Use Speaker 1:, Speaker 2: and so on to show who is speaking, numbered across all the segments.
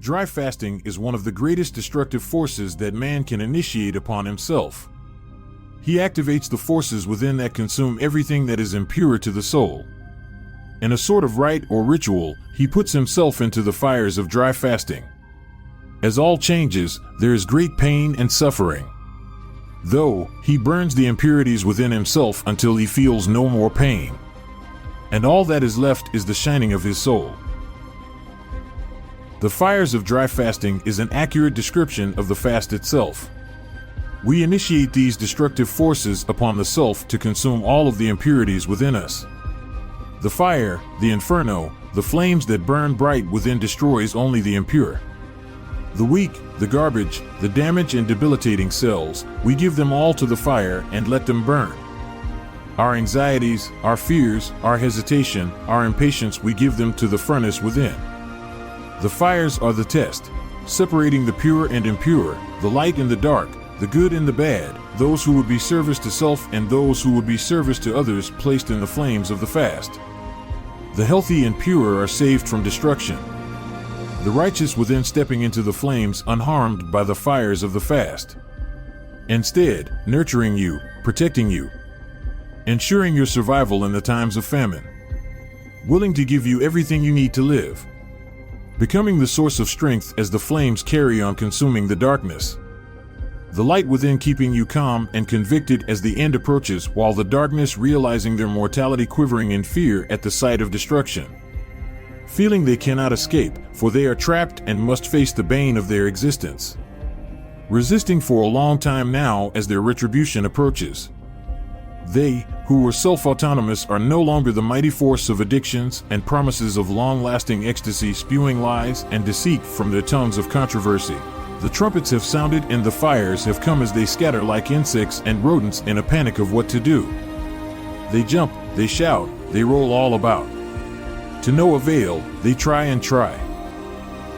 Speaker 1: Dry fasting is one of the greatest destructive forces that man can initiate upon himself. He activates the forces within that consume everything that is impure to the soul. In a sort of rite or ritual, he puts himself into the fires of dry fasting. As all changes, there is great pain and suffering. Though, he burns the impurities within himself until he feels no more pain. And all that is left is the shining of his soul. The fires of dry fasting is an accurate description of the fast itself. We initiate these destructive forces upon the self to consume all of the impurities within us. The fire, the inferno, the flames that burn bright within destroys only the impure. The weak, the garbage, the damaged and debilitating cells, we give them all to the fire and let them burn. Our anxieties, our fears, our hesitation, our impatience, we give them to the furnace within. The fires are the test, separating the pure and impure, the light and the dark, the good and the bad, those who would be service to self and those who would be service to others, placed in the flames of the fast. The healthy and pure are saved from destruction. The righteous within stepping into the flames unharmed by the fires of the fast. Instead, nurturing you, protecting you, ensuring your survival in the times of famine. Willing to give you everything you need to live. Becoming the source of strength as the flames carry on consuming the darkness. The light within keeping you calm and convicted as the end approaches, while the darkness realizing their mortality, quivering in fear at the sight of destruction. Feeling they cannot escape, for they are trapped and must face the bane of their existence. Resisting for a long time now as their retribution approaches. They, who were self-autonomous, are no longer the mighty force of addictions and promises of long-lasting ecstasy, spewing lies and deceit from their tongues of controversy. The trumpets have sounded and the fires have come as they scatter like insects and rodents in a panic of what to do. They jump, they shout, they roll all about. To no avail, they try and try.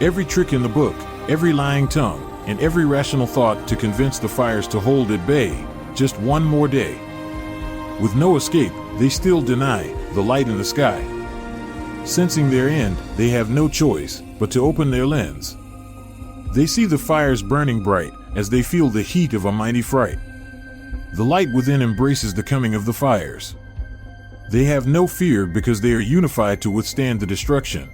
Speaker 1: Every trick in the book, every lying tongue, and every rational thought to convince the fires to hold at bay, just one more day. With no escape, they still deny the light in the sky. Sensing their end, they have no choice but to open their lens. They see the fires burning bright as they feel the heat of a mighty fright. The light within embraces the coming of the fires. They have no fear because they are unified to withstand the destruction.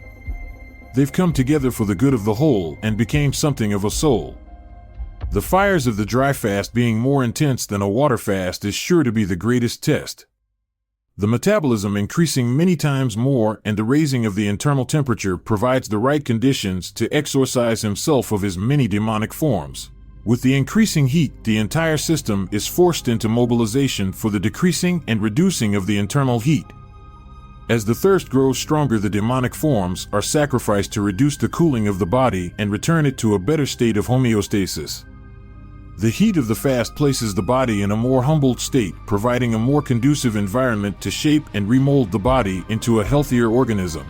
Speaker 1: They've come together for the good of the whole and became something of a soul. The fires of the dry fast being more intense than a water fast is sure to be the greatest test. The metabolism increasing many times more and the raising of the internal temperature provides the right conditions to exorcise himself of his many demonic forms. With the increasing heat, the entire system is forced into mobilization for the decreasing and reducing of the internal heat. As the thirst grows stronger, the demonic forms are sacrificed to reduce the cooling of the body and return it to a better state of homeostasis. The heat of the fast places the body in a more humbled state, providing a more conducive environment to shape and remold the body into a healthier organism.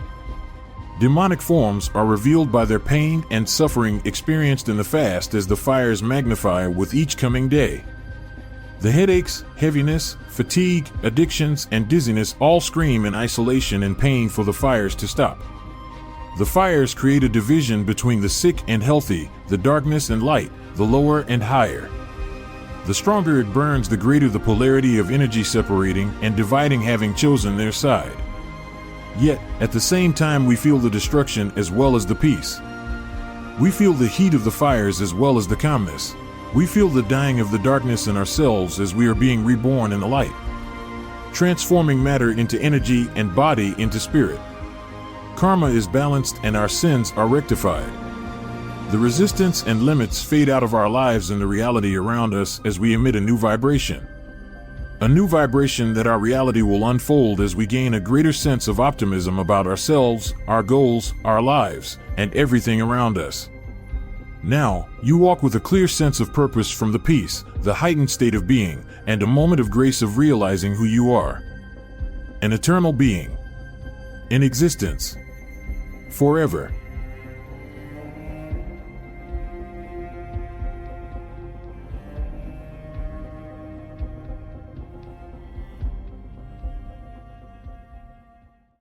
Speaker 1: Demonic forms are revealed by their pain and suffering experienced in the fast as the fires magnify with each coming day. The headaches, heaviness, fatigue, addictions, and dizziness all scream in isolation and pain for the fires to stop. The fires create a division between the sick and healthy, the darkness and light, the lower and higher. The stronger it burns, the greater the polarity of energy separating and dividing, having chosen their side. Yet, at the same time, we feel the destruction as well as the peace. We feel the heat of the fires as well as the calmness. We feel the dying of the darkness in ourselves as we are being reborn in the light, transforming matter into energy and body into spirit. Karma is balanced and our sins are rectified. The resistance and limits fade out of our lives and the reality around us as we emit a new vibration. A new vibration that our reality will unfold as we gain a greater sense of optimism about ourselves, our goals, our lives, and everything around us. Now, you walk with a clear sense of purpose from the peace, the heightened state of being, and a moment of grace of realizing who you are. An eternal being. In existence. Forever.